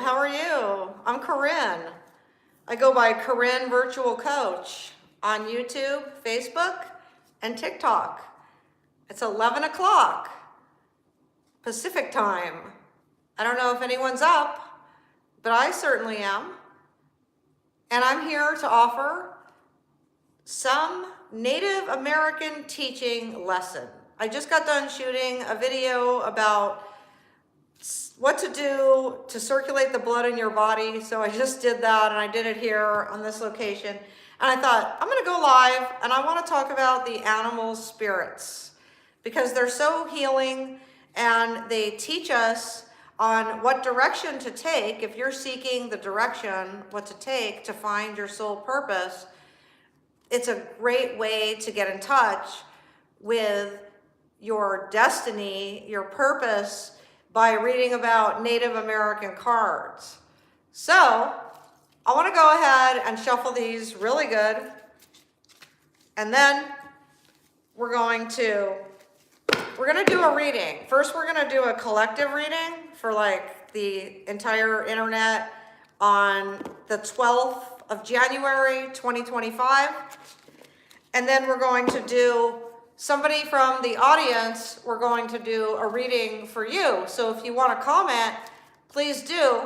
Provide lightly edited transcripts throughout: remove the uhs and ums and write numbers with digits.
how are you? I'm Corin. I go by Corin Virtual Coach on YouTube, Facebook, and TikTok. It's 11 o'clock Pacific time. I don't know if anyone's up, but I certainly am. And I'm here to offer some Native American teaching lesson. I just got done shooting a video about what to do to circulate the blood in your body. So I just did that, and I did it here on this location. And I thought, I'm gonna go live and I wanna talk about the animal spirits because they're so healing and they teach us on what direction to take if you're seeking the direction, what to take to find your soul purpose. It's a great way to get in touch with your destiny, your purpose, by reading about Native American cards. So I want to go ahead and shuffle these really good. And then we're going to do a reading. First, we're going to do a collective reading for like the entire internet on the 12th of January, 2025. And then we're going to do somebody from the audience, we're going to do a reading for you. So if you want to comment, please do.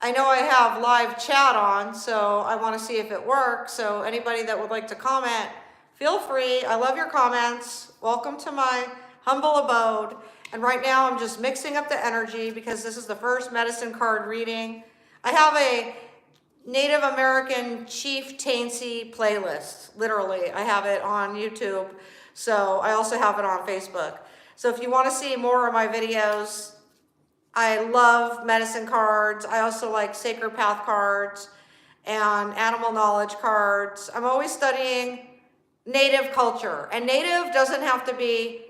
I know I have live chat on, so I want to see if it works. So anybody that would like to comment, feel free. I love your comments. Welcome to my humble abode. And right now I'm just mixing up the energy because this is the first medicine card reading. I have a Native American Chieftaincy playlist. Literally, I have it on YouTube. So I also have it on Facebook. So if you want to see more of my videos, I love medicine cards. I also like sacred path cards and animal knowledge cards. I'm always studying Native culture. And Native doesn't have to be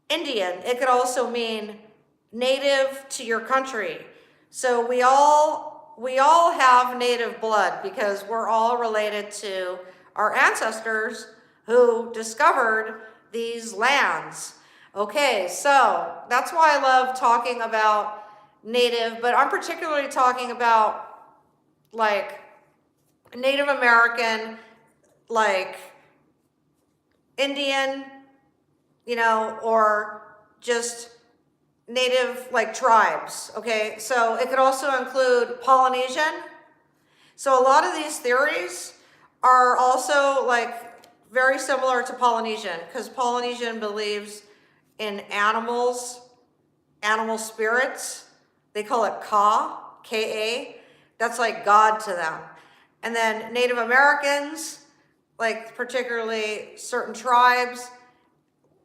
Indian. It could also mean native to your country. So we all have Native blood because we're all related to our ancestors who discovered these lands. Okay, so that's why I love talking about Native, but I'm particularly talking about like Native American, like Indian, or just Native like tribes, okay? So it could also include Polynesian. So a lot of these theories are also like very similar to Polynesian because Polynesian believes in animals, animal spirits. They call it Ka, K-A. That's like God to them. And then Native Americans, like particularly certain tribes,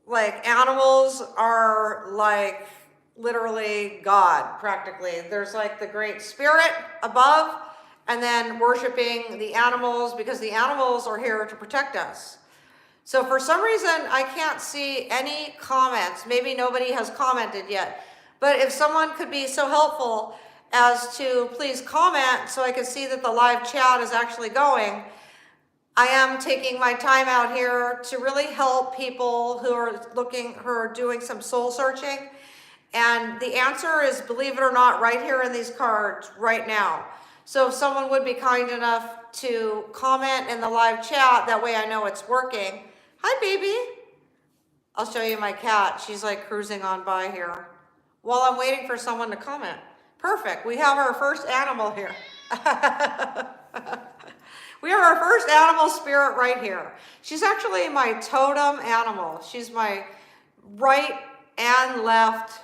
like animals are like literally God, practically. There's like the great spirit above, and then worshiping the animals because the animals are here to protect us. So for some reason, I can't see any comments. Maybe nobody has commented yet. But if someone could be so helpful as to please comment so I can see that the live chat is actually going. I am taking my time out here to really help people who are doing some soul searching. And the answer is, believe it or not, right here in these cards right now. So if someone would be kind enough to comment in the live chat, that way I know it's working. Hi, baby. I'll show you my cat. She's like cruising on by here while I'm waiting for someone to comment. Perfect. We have our first animal here. We have our first animal spirit right here. She's actually my totem animal. She's my right and left.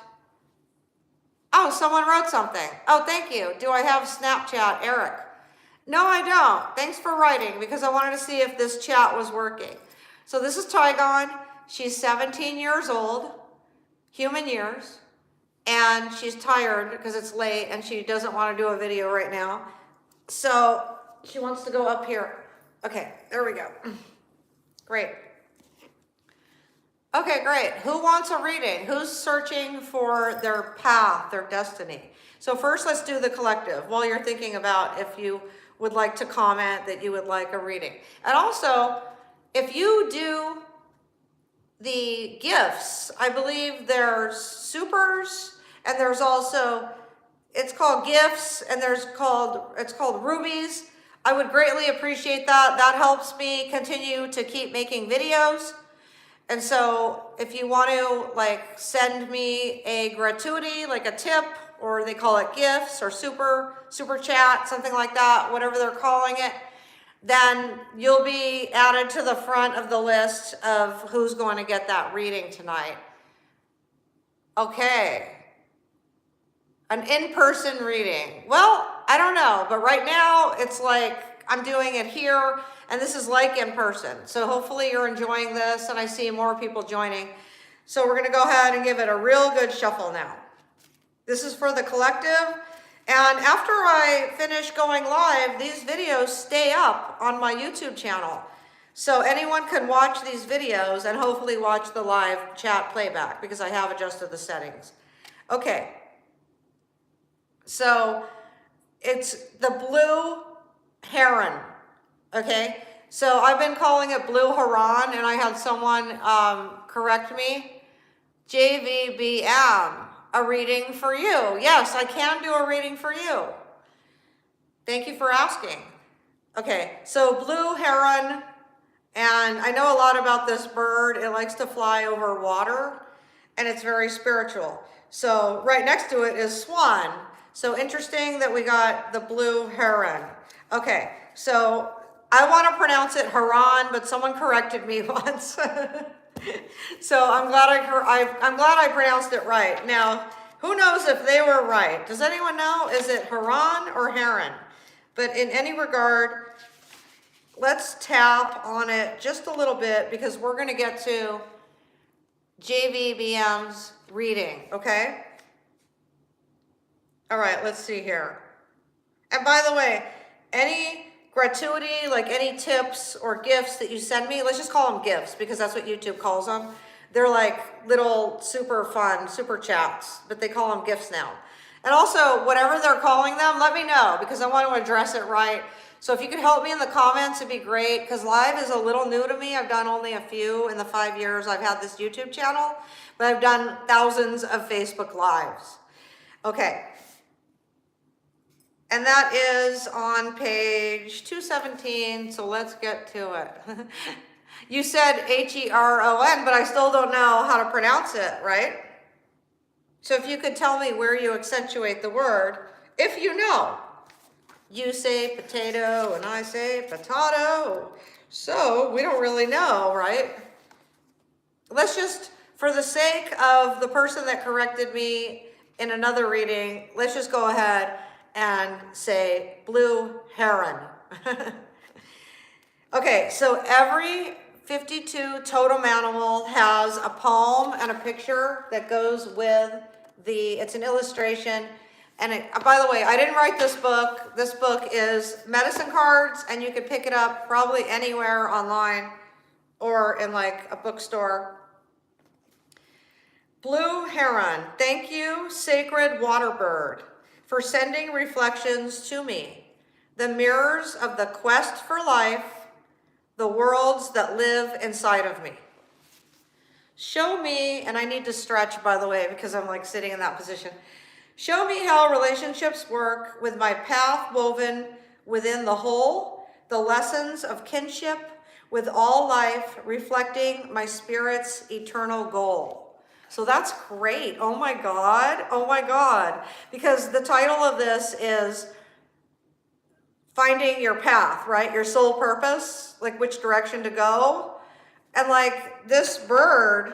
Oh, someone wrote something. Oh, thank you. Do I have Snapchat, Eric? No, I don't. Thanks for writing because I wanted to see if this chat was working. So this is Tygon. She's 17 years old, human years, and she's tired because it's late and she doesn't want to do a video right now. So she wants to go up here. Okay, there we go. Great. Okay, great. Who wants a reading? Who's searching for their path, their destiny? So first, let's do the collective while you're thinking about if you would like to comment that you would like a reading. And also, if you do the gifts, I believe there's supers and there's also it's called gifts, and it's called rubies. I would greatly appreciate that. That helps me continue to keep making videos. And so if you want to like send me a gratuity, like a tip, or they call it gifts or super chat, something like that, whatever they're calling it, then you'll be added to the front of the list of who's going to get that reading tonight. Okay. An in-person reading. Well, I don't know, but right now it's like I'm doing it here, and this is like in person. So hopefully you're enjoying this, and I see more people joining. So we're gonna go ahead and give it a real good shuffle now. This is for the collective, and after I finish going live, these videos stay up on my YouTube channel. So anyone can watch these videos and hopefully watch the live chat playback because I have adjusted the settings. Okay. So it's the blue heron, okay? So I've been calling it blue heron, and I had someone correct me. JVBM, a reading for you. Yes, I can do a reading for you. Thank you for asking. Okay, so blue heron, and I know a lot about this bird. It likes to fly over water, and it's very spiritual. So right next to it is swan. So interesting that we got the blue heron. Okay, so I want to pronounce it Haran, but someone corrected me once. So I'm glad I pronounced it right. Now, who knows if they were right? Does anyone know? Is it Haran or Heron? But in any regard, let's tap on it just a little bit because we're going to get to JVBM's reading, okay? All right, let's see here. And by the way, any gratuity, like any tips or gifts that you send me, let's just call them gifts because that's what YouTube calls them. They're like little super fun, super chats, but they call them gifts now. And also, whatever they're calling them, let me know because I want to address it right. So if you could help me in the comments, it'd be great because live is a little new to me. I've done only a few in the 5 years I've had this YouTube channel, but I've done thousands of Facebook Lives. Okay. And that is on page 217, so let's get to it. You said Heron, but I still don't know how to pronounce it, right? So if you could tell me where you accentuate the word, if you know. You say potato and I say potato, so we don't really know, right? Let's just, for the sake of the person that corrected me in another reading, let's just go ahead and say blue heron. Okay, so every 52 totem animal has a poem and a picture that goes with it's an illustration. And by the way, I didn't write this book. This book is medicine cards, and you can pick it up probably anywhere online or in like a bookstore. Blue heron, thank you, sacred water bird, for sending reflections to me, the mirrors of the quest for life, the worlds that live inside of me. Show me, and I need to stretch, by the way, because I'm like sitting in that position. Show me how relationships work with my path woven within the whole, the lessons of kinship with all life, reflecting my spirit's eternal goal. So that's great. Oh my God. Oh my God. Because the title of this is finding your path, right? Your soul purpose, like which direction to go. And like this bird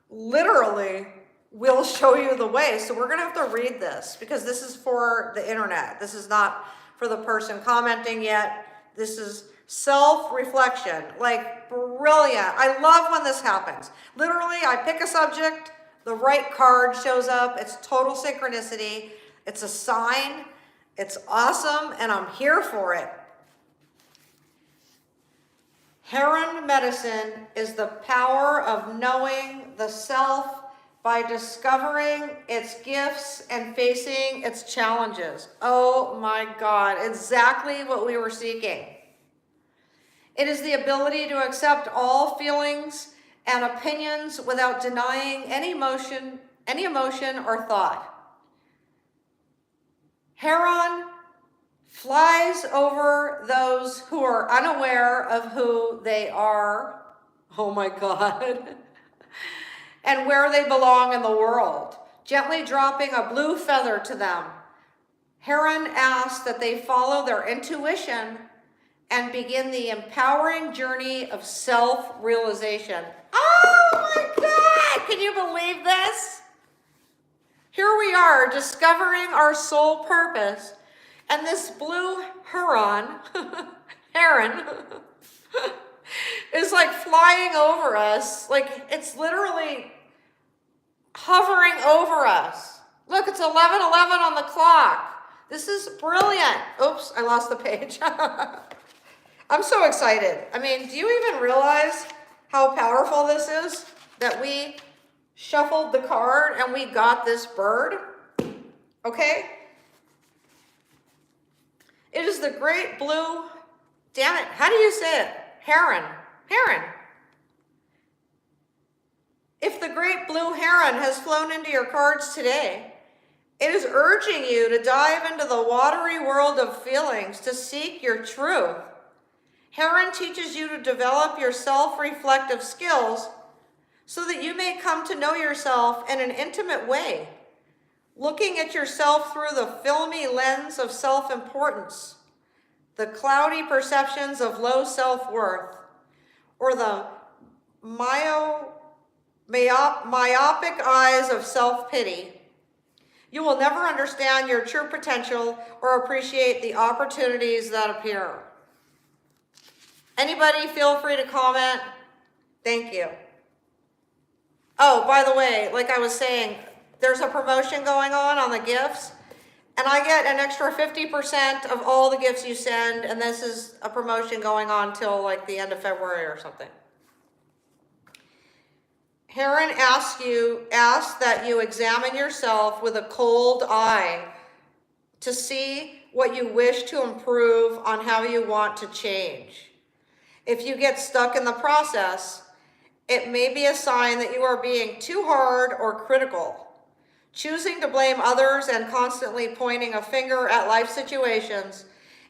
literally will show you the way. So we're gonna have to read this because this is for the internet. This is not for the person commenting yet. This is self-reflection, like brilliant. I love when this happens. Literally, I pick a subject, the right card shows up. It's total synchronicity. It's a sign. It's awesome, and I'm here for it. Heron medicine is the power of knowing the self by discovering its gifts and facing its challenges. Oh my God, exactly what we were seeking. It is the ability to accept all feelings and opinions without denying any emotion or thought. Heron flies over those who are unaware of who they are. Oh my God. And where they belong in the world, gently dropping a blue feather to them. Heron asks that they follow their intuition and begin the empowering journey of self-realization. Oh my God, can you believe this? Here we are discovering our soul purpose, and this blue heron is like flying over us. Like it's literally hovering over us. Look, it's 11:11 on the clock. This is brilliant. Oops, I lost the page. I'm so excited. I mean, do you even realize how powerful this is? That we shuffled the card and we got this bird? Okay? It is the great blue, damn it, how do you say it? Heron. If the great blue heron has flown into your cards today, it is urging you to dive into the watery world of feelings to seek your truth. Heron teaches you to develop your self-reflective skills so that you may come to know yourself in an intimate way, looking at yourself through the filmy lens of self-importance, the cloudy perceptions of low self-worth, or the myopic eyes of self-pity. You will never understand your true potential or appreciate the opportunities that appear. Anybody feel free to comment? Thank you. Oh, by the way, like I was saying, there's a promotion going on the gifts, and I get an extra 50% of all the gifts you send, and this is a promotion going on till like the end of February or something. Heron asks that you examine yourself with a cold eye to see what you wish to improve on how you want to change. If you get stuck in the process, it may be a sign that you are being too hard or critical. Choosing to blame others and constantly pointing a finger at life situations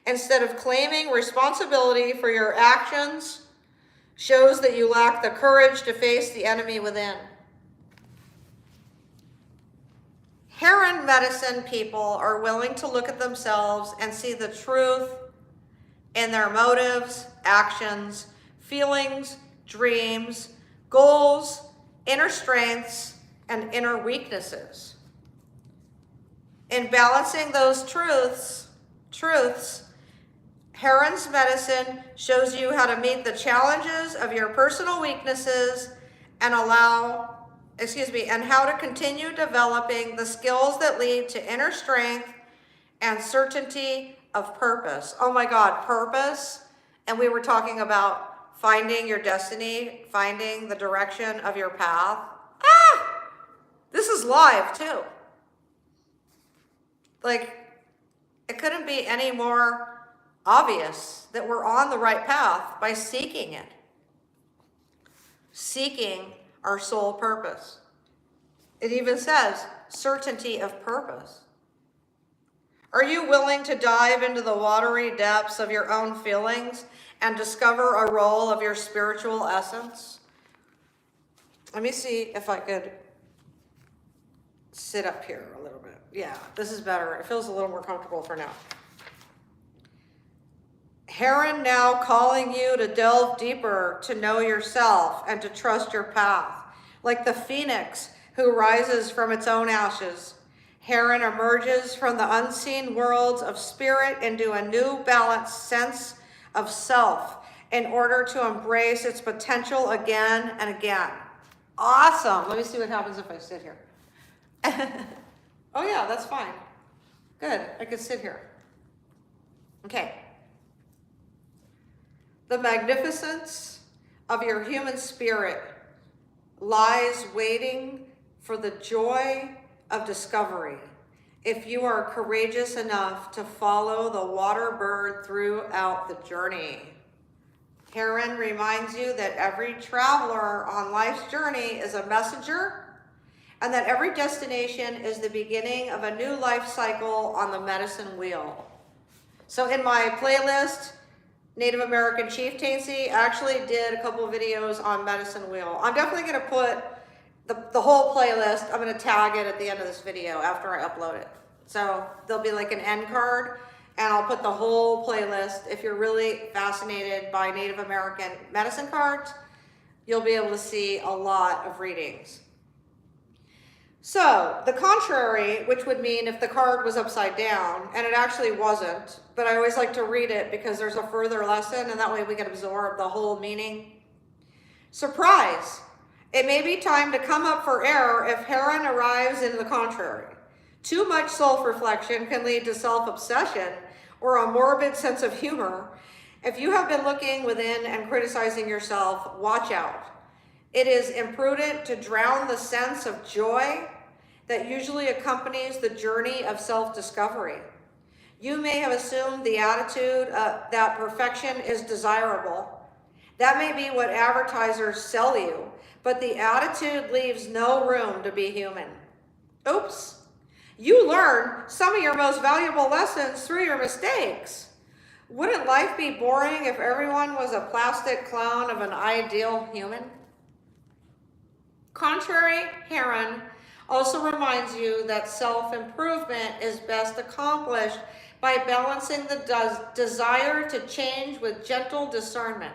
instead of claiming responsibility for your actions shows that you lack the courage to face the enemy within. Heron medicine people are willing to look at themselves and see the truth in their motives, actions, feelings, dreams, goals, inner strengths, and inner weaknesses. In balancing those truths, Heron's medicine shows you how to meet the challenges of your personal weaknesses and how to continue developing the skills that lead to inner strength and certainty of purpose. Oh my God, purpose. And we were talking about finding your destiny, finding the direction of your path. This is live too. Like, it couldn't be any more obvious that we're on the right path by seeking it. Seeking our soul purpose. It even says certainty of purpose. Are you willing to dive into the watery depths of your own feelings and discover a role of your spiritual essence? Let me see if I could sit up here a little bit. Yeah, this is better. It feels a little more comfortable for now. Heron now calling you to delve deeper, to know yourself and to trust your path. Like the phoenix who rises from its own ashes, Heron emerges from the unseen worlds of spirit into a new balanced sense of self in order to embrace its potential again and again. Awesome. Let me see what happens if I sit here. Oh yeah, that's fine. Good, I can sit here. Okay. The magnificence of your human spirit lies waiting for the joy of discovery if you are courageous enough to follow the water bird throughout the journey. Heron reminds you that every traveler on life's journey is a messenger, and that every destination is the beginning of a new life cycle on the medicine wheel. So in my playlist, Native American Chieftaincy, I actually did a couple of videos on medicine wheel. I'm definitely gonna put the whole playlist, I'm gonna tag it at the end of this video after I upload it. So there'll be like an end card, and I'll put the whole playlist. If you're really fascinated by Native American medicine cards, you'll be able to see a lot of readings. So the contrary, which would mean if the card was upside down, and it actually wasn't, but I always like to read it because there's a further lesson, and that way we can absorb the whole meaning. Surprise! It may be time to come up for air if Heron arrives in the contrary. Too much self-reflection can lead to self-obsession or a morbid sense of humor. If you have been looking within and criticizing yourself, watch out. It is imprudent to drown the sense of joy that usually accompanies the journey of self-discovery. You may have assumed the attitude that perfection is desirable. That may be what advertisers sell you, but the attitude leaves no room to be human. Oops. You learn some of your most valuable lessons through your mistakes. Wouldn't life be boring if everyone was a plastic clown of an ideal human? Contrary, Heron also reminds you that self-improvement is best accomplished by balancing the desire to change with gentle discernment.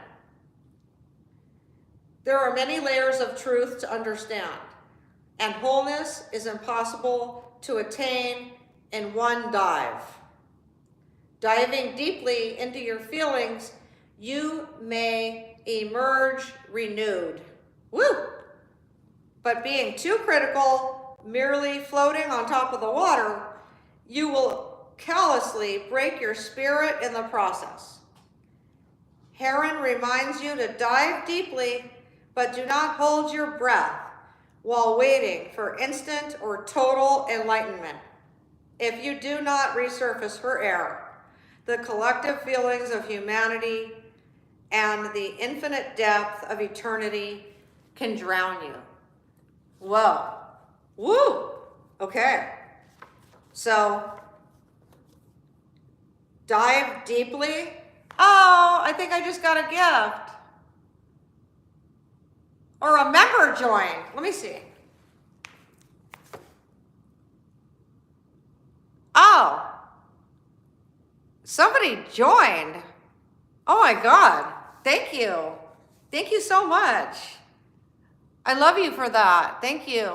There are many layers of truth to understand, and wholeness is impossible to attain in one dive. Diving deeply into your feelings, you may emerge renewed. Woo! But being too critical, merely floating on top of the water, you will callously break your spirit in the process. Heron reminds you to dive deeply, but do not hold your breath while waiting for instant or total enlightenment. If you do not resurface for air, the collective feelings of humanity and the infinite depth of eternity can drown you. Whoa. Woo! Okay. So, dive deeply. Oh, I think I just got a gift. Or a member joined. Let me see. Oh. Somebody joined. Oh my God. Thank you. Thank you so much. I love you for that. Thank you.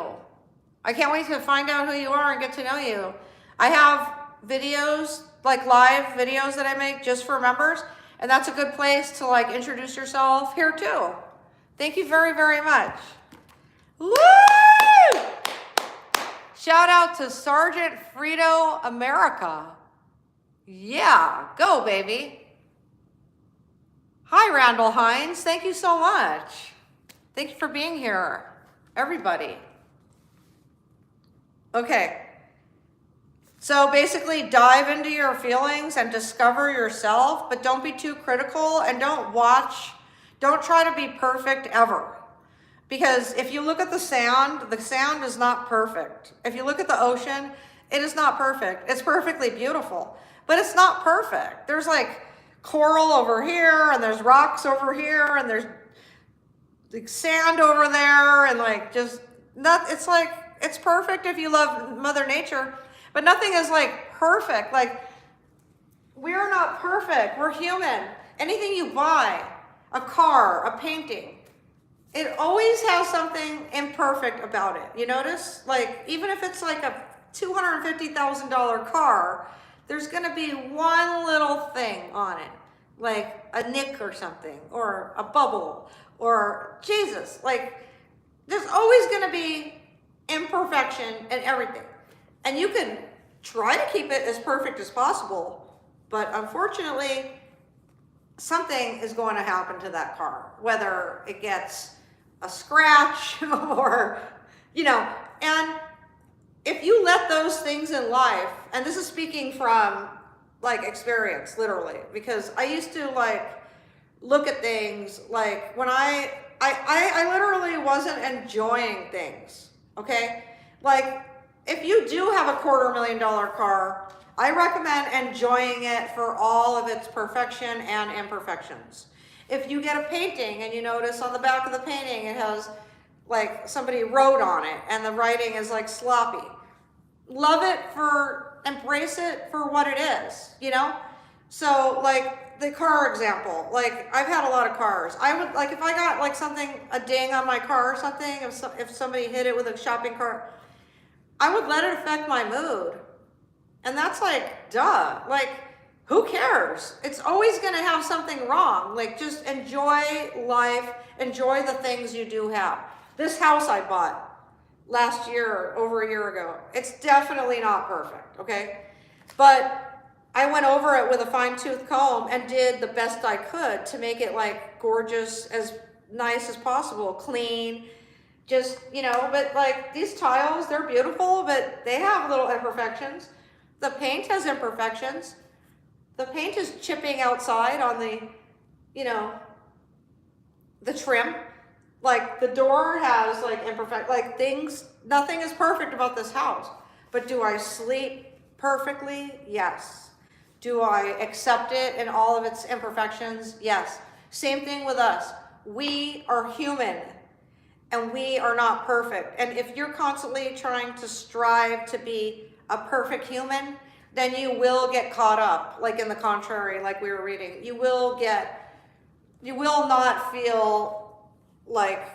I can't wait to find out who you are and get to know you. I have videos, like live videos that I make just for members, and that's a good place to like introduce yourself here too. Thank you very, very much. Woo! Shout out to Sergeant Frito America. Yeah, go baby. Hi, Randall Hines. Thank you so much. Thank you for being here, everybody. Okay. So basically dive into your feelings and discover yourself, but don't be too critical and don't try to be perfect ever. Because if you look at the sand is not perfect. If you look at the ocean, it is not perfect. It's perfectly beautiful, but it's not perfect. There's like coral over here, and there's rocks over here, and there's like sand over there, and like it's like, it's perfect if you love Mother Nature, but nothing is like perfect. Like, we're not perfect, we're human. Anything you buy, a car, a painting, it always has something imperfect about it. You notice? Like, even if it's like a $250,000 car, there's gonna be one little thing on it, like a nick or something, or a bubble, or Jesus. Like, there's always gonna be imperfection in everything. And you can try to keep it as perfect as possible, but unfortunately, something is going to happen to that car, whether it gets a scratch or, and if you let those things in life, and this is speaking from like experience, literally, because I used to like look at things like when I literally wasn't enjoying things, okay? Like, if you do have a $250,000 car, I recommend enjoying it for all of its perfection and imperfections. If you get a painting and you notice on the back of the painting it has like somebody wrote on it and the writing is like sloppy, love it embrace it for what it is, you know? So like the car example, like I've had a lot of cars. I would like, if I got like something, a ding on my car or something, if somebody hit it with a shopping cart, I would let it affect my mood. And that's like, duh, like who cares? It's always gonna have something wrong. Like just enjoy life, enjoy the things you do have. This house I bought last year, over a year ago, it's definitely not perfect, okay? But I went over it with a fine-tooth comb and did the best I could to make it like gorgeous, as nice as possible, clean, just, you know, but like these tiles, they're beautiful, but they have little imperfections. The paint has imperfections. The paint is chipping outside on the, you know, the trim. Like the door has like like things, nothing is perfect about this house. But do I sleep perfectly? Yes. Do I accept it in all of its imperfections? Yes. Same thing with us. We are human and we are not perfect. And if you're constantly trying to strive to be a perfect human, then you will get caught up, like in the contrary, like we were reading. You will not feel like,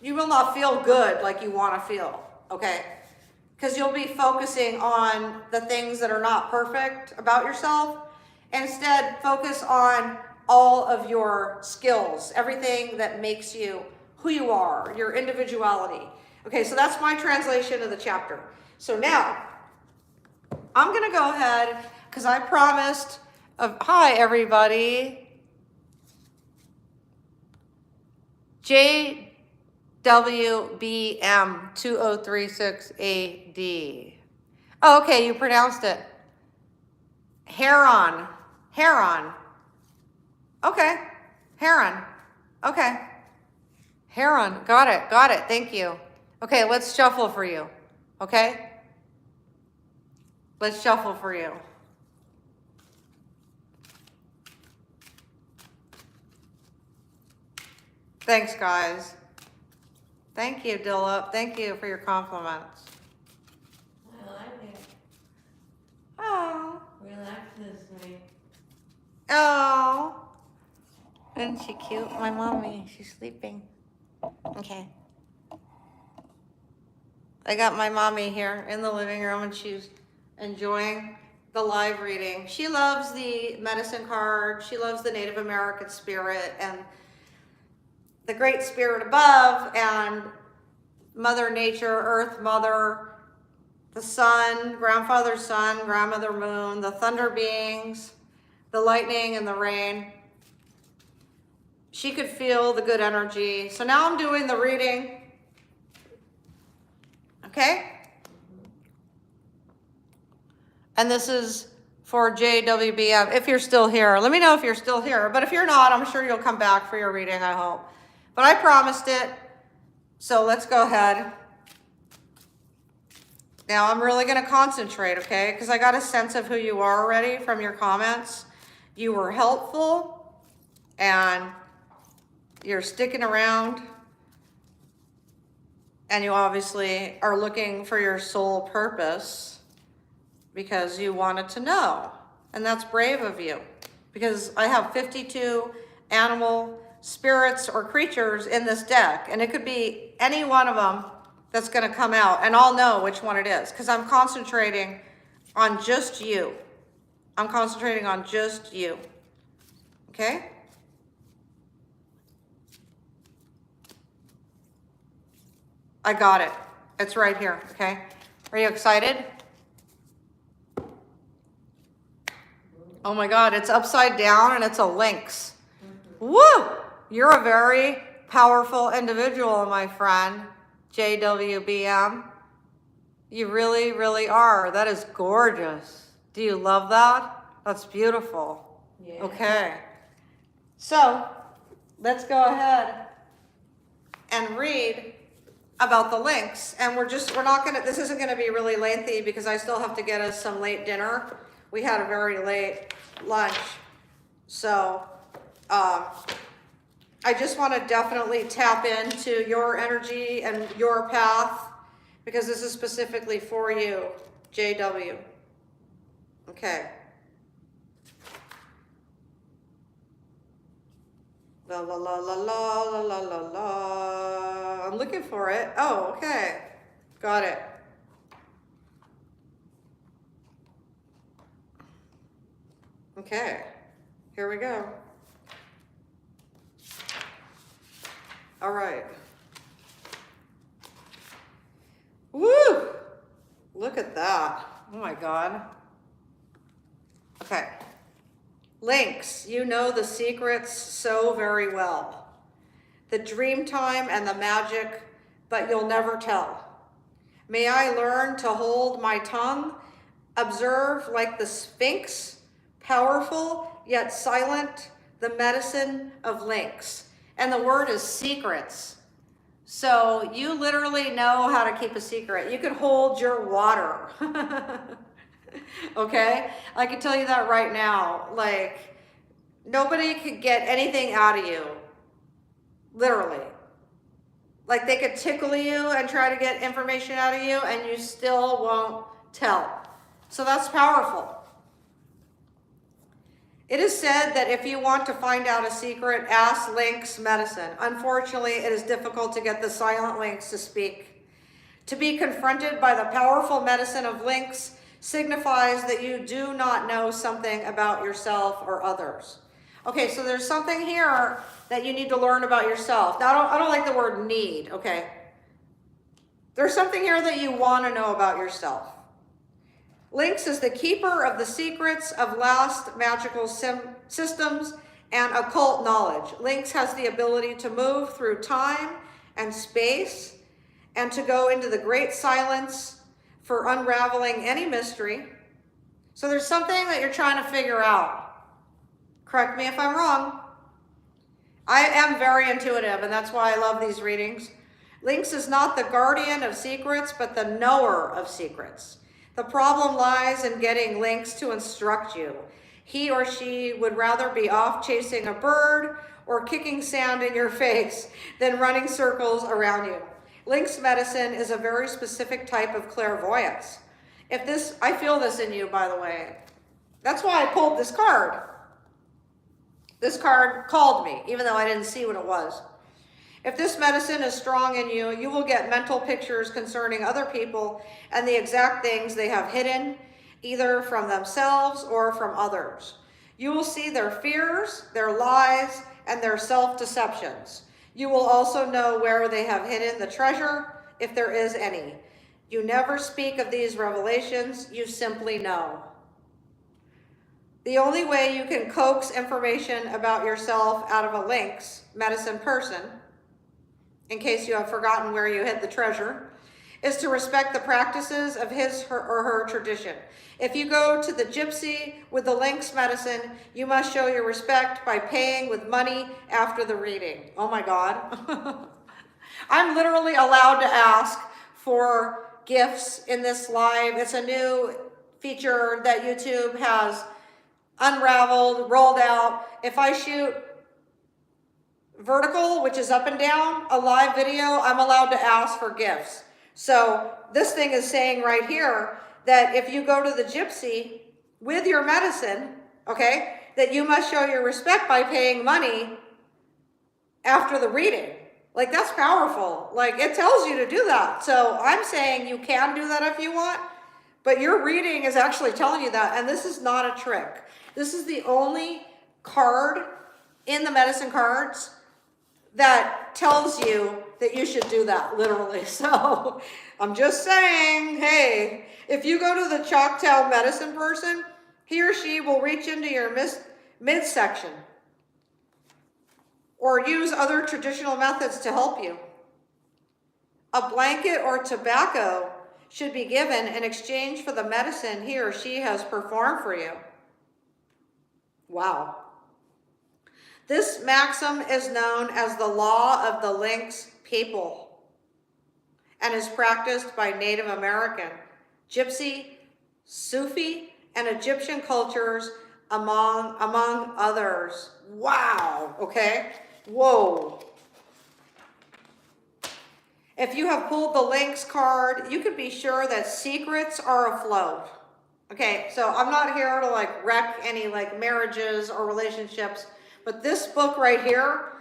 you will not feel good like you want to feel, okay? Because you'll be focusing on the things that are not perfect about yourself. Instead, focus on all of your skills, everything that makes you who you are, your individuality. Okay, so that's my translation of the chapter. So now, I'm gonna go ahead, because I promised, hi everybody, JWBM 2036AD. Oh, okay, you pronounced it. Heron. Okay, Heron. Okay. Heron, got it, thank you. Okay, let's shuffle for you, okay? Let's shuffle for you. Thanks, guys. Thank you, Dilla. Thank you for your compliments. I like it. Oh. Relaxes me. Oh. Isn't she cute? My mommy, she's sleeping. Okay. I got my mommy here in the living room and she's enjoying the live reading. She loves the medicine card. She loves the Native American spirit and the great spirit above and Mother Nature, Earth Mother, the sun, grandfather sun, grandmother moon, the thunder beings, the lightning and the rain. She could feel the good energy. So now I'm doing the reading. Okay? And this is for JWBM, if you're still here. Let me know if you're still here. But if you're not, I'm sure you'll come back for your reading, I hope. But I promised it. So let's go ahead. Now I'm really going to concentrate, okay? Because I got a sense of who you are already from your comments. You were helpful and you're sticking around. And you obviously are looking for your soul purpose because you wanted to know. And that's brave of you. Because I have 52 animal spirits or creatures in this deck. And it could be any one of them that's going to come out. And I'll know which one it is. Because I'm concentrating on just you. I'm concentrating on just you. Okay? I got it. It's right here, okay? Are you excited? Oh my God, it's upside down and it's a lynx. Woo! You're a very powerful individual, my friend, JWBM. You really, really are. That is gorgeous. Do you love that? That's beautiful. Yeah. Okay. So, let's go ahead and read about the links. And we're not gonna, this isn't gonna be really lengthy because I still have to get us some late dinner. We had a very late lunch. So, I just want to definitely tap into your energy and your path because this is specifically for you, JW. Okay. La la la la la la la la la. I'm looking for it. Oh, okay. Got it. Okay. Here we go. All right. Woo! Look at that. Oh my God. Okay. Links, you know the secrets so very well. The dream time and the magic, but you'll never tell. May I learn to hold my tongue, observe like the Sphinx, powerful yet silent, the medicine of links. And the word is secrets. So you literally know how to keep a secret. You could hold your water. Okay? I can tell you that right now. Like, nobody could get anything out of you. Literally. Like, they could tickle you and try to get information out of you, and you still won't tell. So that's powerful. It is said that if you want to find out a secret, ask Links Medicine. Unfortunately, it is difficult to get the silent links to speak. To be confronted by the powerful medicine of links signifies that you do not know something about yourself or others. Okay, so there's something here that you need to learn about yourself. Now, I don't like the word need, okay? There's something here that you want to know about yourself. Links is the keeper of the secrets of lost magical systems and occult knowledge. Links has the ability to move through time and space and to go into the great silence for unraveling any mystery. So there's something that you're trying to figure out. Correct me if I'm wrong. I am very intuitive, and that's why I love these readings. Links is not the guardian of secrets, but the knower of secrets. The problem lies in getting Links to instruct you. He or she would rather be off chasing a bird or kicking sand in your face than running circles around you. Links medicine is a very specific type of clairvoyance. I feel this in you, by the way. That's why I pulled this card. This card called me, even though I didn't see what it was. If this medicine is strong in you, you will get mental pictures concerning other people and the exact things they have hidden, either from themselves or from others. You will see their fears, their lies, and their self-deceptions. You will also know where they have hidden the treasure, if there is any. You never speak of these revelations, you simply know. The only way you can coax information about yourself out of a Links medicine person, in case you have forgotten where you hid the treasure, is to respect the practices of his or her tradition. If you go to the gypsy with the Links medicine, you must show your respect by paying with money after the reading. Oh my God. I'm literally allowed to ask for gifts in this live. It's a new feature that YouTube has unraveled, rolled out. If I shoot vertical, which is up and down, a live video, I'm allowed to ask for gifts. So this thing is saying right here that if you go to the gypsy with your medicine, okay, that you must show your respect by paying money after the reading. Like, that's powerful. Like, it tells you to do that. So I'm saying you can do that if you want, but your reading is actually telling you that. And this is not a trick. This is the only card in the medicine cards that tells you that you should do that, literally. So I'm just saying, hey, if you go to the Choctaw medicine person, he or she will reach into your midsection or use other traditional methods to help you. A blanket or tobacco should be given in exchange for the medicine he or she has performed for you. Wow. This maxim is known as the law of the Links people. and is practiced by Native American, Gypsy, Sufi, and Egyptian cultures, among others. Wow, okay? Whoa. If you have pulled the links card, you can be sure that secrets are afloat. Okay, so I'm not here to like wreck any like marriages or relationships, but this book right here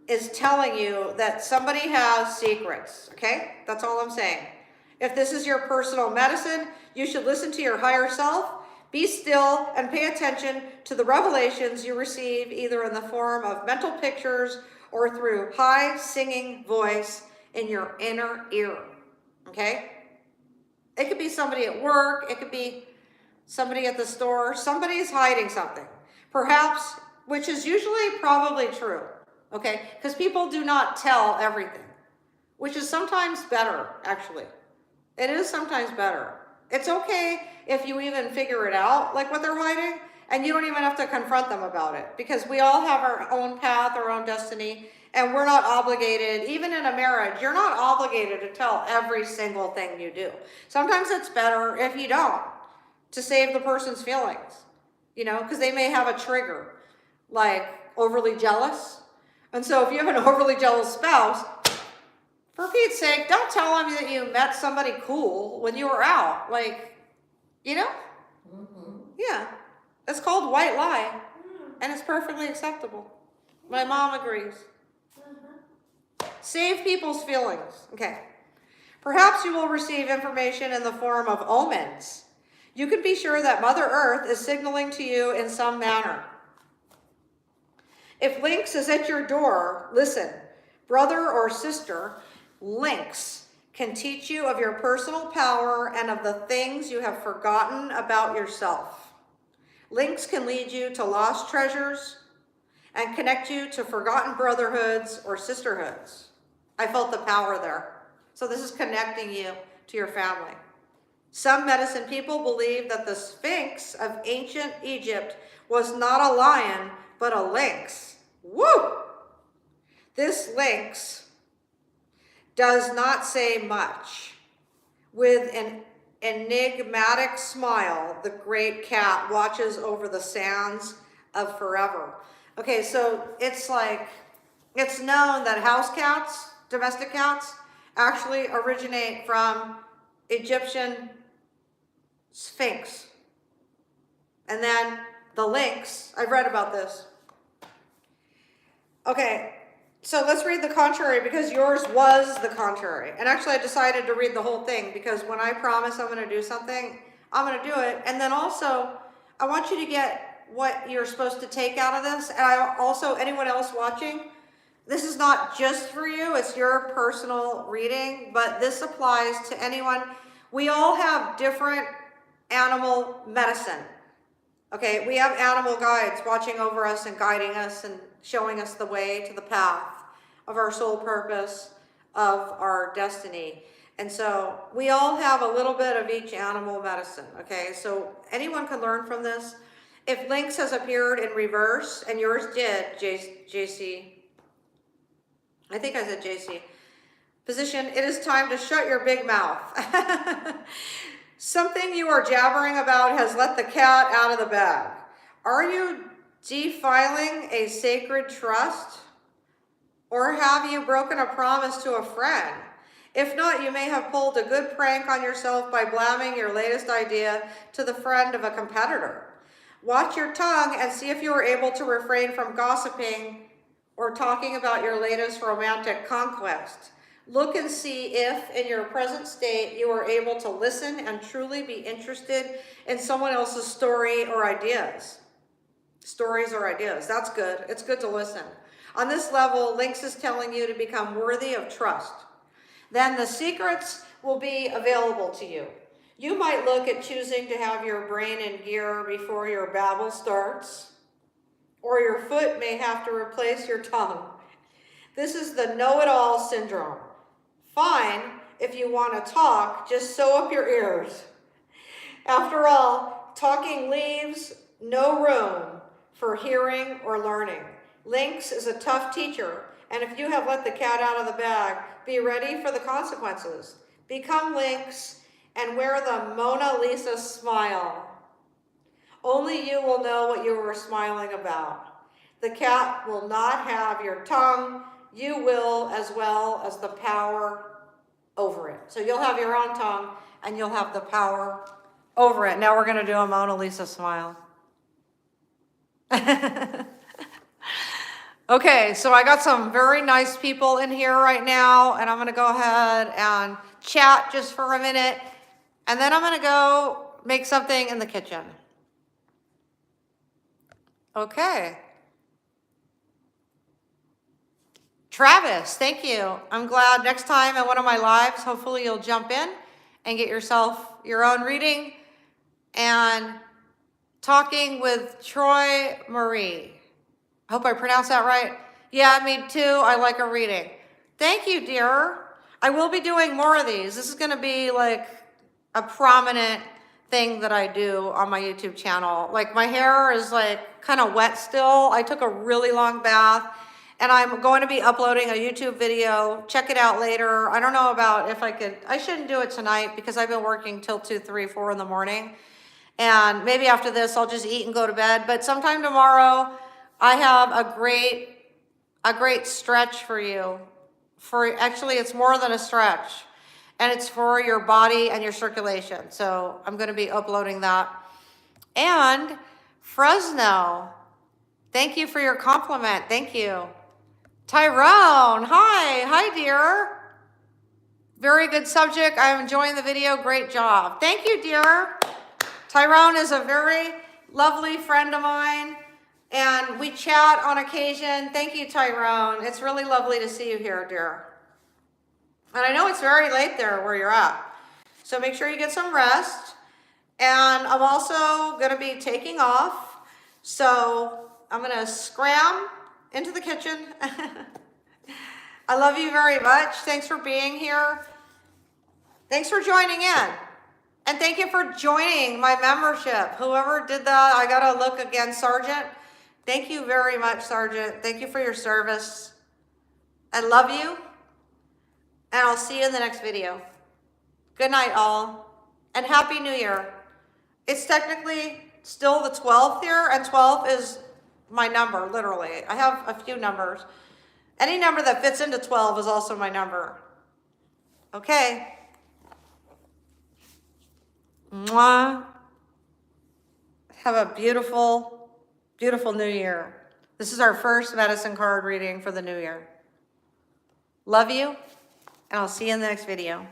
is telling you that somebody has secrets, okay? That's all I'm saying. If this is your personal medicine, you should listen to your higher self, be still, and pay attention to the revelations you receive either in the form of mental pictures or through high singing voice in your inner ear, okay? It could be somebody at work, it could be somebody at the store, somebody's hiding something, perhaps, which is usually probably true, okay? Because people do not tell everything, which is sometimes better, actually. It is sometimes better. It's okay if you even figure it out, like what they're hiding, and you don't even have to confront them about it, because we all have our own path, our own destiny, and we're not obligated, even in a marriage, you're not obligated to tell every single thing you do. Sometimes it's better if you don't, to save the person's feelings, you know, because they may have a trigger, like overly jealous. And so if you have an overly jealous spouse, for Pete's sake, don't tell them that you met somebody cool when you were out. Like, you know? Mm-hmm. Yeah. It's called white lie, and it's perfectly acceptable. My mom agrees. Save people's feelings. Okay. Perhaps you will receive information in the form of omens. You can be sure that Mother Earth is signaling to you in some manner. If Lynx is at your door, listen. Brother or sister, Lynx can teach you of your personal power and of the things you have forgotten about yourself. Lynx can lead you to lost treasures and connect you to forgotten brotherhoods or sisterhoods. I felt the power there. So this is connecting you to your family. Some medicine people believe that the Sphinx of ancient Egypt was not a lion, but a lynx. Woo! This lynx does not say much. With an enigmatic smile, the great cat watches over the sands of forever. Okay, so it's like, it's known that house cats, domestic cats, actually originate from Egyptian Sphinx. And then the lynx, I've read about this. Okay, so let's read the contrary, because yours was the contrary. And actually I decided to read the whole thing because when I promise I'm gonna do something, I'm gonna do it. And then also, I want you to get what you're supposed to take out of this. And I also, anyone else watching, this is not just for you, it's your personal reading, but this applies to anyone. We all have different animal medicine. Okay, we have animal guides watching over us and guiding us and showing us the way to the path of our soul purpose, of our destiny. And so we all have a little bit of each animal medicine, okay? So anyone can learn from this. If Lynx has appeared in reverse, and yours did, JC, I think I said JC, position, it is time to shut your big mouth. Something you are jabbering about has let the cat out of the bag. Are you defiling a sacred trust? Or have you broken a promise to a friend? If not, you may have pulled a good prank on yourself by blamming your latest idea to the friend of a competitor. Watch your tongue and see if you are able to refrain from gossiping or talking about your latest romantic conquest. Look and see if, in your present state, you are able to listen and truly be interested in someone else's story or ideas. Stories or ideas, that's good. It's good to listen. On this level, Lynx is telling you to become worthy of trust. Then the secrets will be available to you. You might look at choosing to have your brain in gear before your babble starts, or your foot may have to replace your tongue. This is the know-it-all syndrome. Fine, if you want to talk, just sew up your ears. After all, talking leaves no room for hearing or learning. Lynx is a tough teacher, and if you have let the cat out of the bag, be ready for the consequences. become lynx, and wear the Mona Lisa smile. Only you will know what you were smiling about. The cat will not have your tongue. You will, as well as the power over it. So you'll have your own tongue and you'll have the power over it. Now we're going to do a Mona Lisa smile. Okay, so I got some very nice people in here right now, and I'm going to go ahead and chat just for a minute, and then I'm going to go make something in the kitchen. Okay. Travis, thank you. I'm glad next time at one of my lives, hopefully you'll jump in and get yourself your own reading. And talking with Troy Marie. I hope I pronounced that right. Yeah, me too. I like a reading. Thank you, dear. I will be doing more of these. This is going to be like a prominent thing that I do on my YouTube channel. Like my hair is like kind of wet still. I took a really long bath and I'm going to be uploading a YouTube video. Check it out later. I don't know about if I could, I shouldn't do it tonight because I've been working till 2, 3, 4 in the morning. And maybe after this, I'll just eat and go to bed. But sometime tomorrow, I have a great stretch for you. Actually, it's more than a stretch. And it's for your body and your circulation. So I'm going to be uploading that. And Fresno, thank you for your compliment. Thank you. Tyrone, hi dear. Very good subject. I'm enjoying the video. Great job. Thank you, dear. Tyrone is a very lovely friend of mine, and we chat on occasion. Thank you, Tyrone. It's really lovely to see you here, dear. And I know it's very late there where you're at, so make sure you get some rest. And I'm also going to be taking off, so I'm going to scram into the kitchen. I love you very much. Thanks for being here. Thanks for joining in. And thank you for joining my membership. Whoever did that, I gotta look again, Sergeant. Thank you very much, Sergeant. Thank you for your service. I love you. And I'll see you in the next video. Good night, all. And Happy New Year. It's technically still the 12th here, and 12 is my number, literally. I have a few numbers. Any number that fits into 12 is also my number. Okay. Mwah. Have a beautiful, beautiful new year. This is our first medicine card reading for the new year. Love you, and I'll see you in the next video.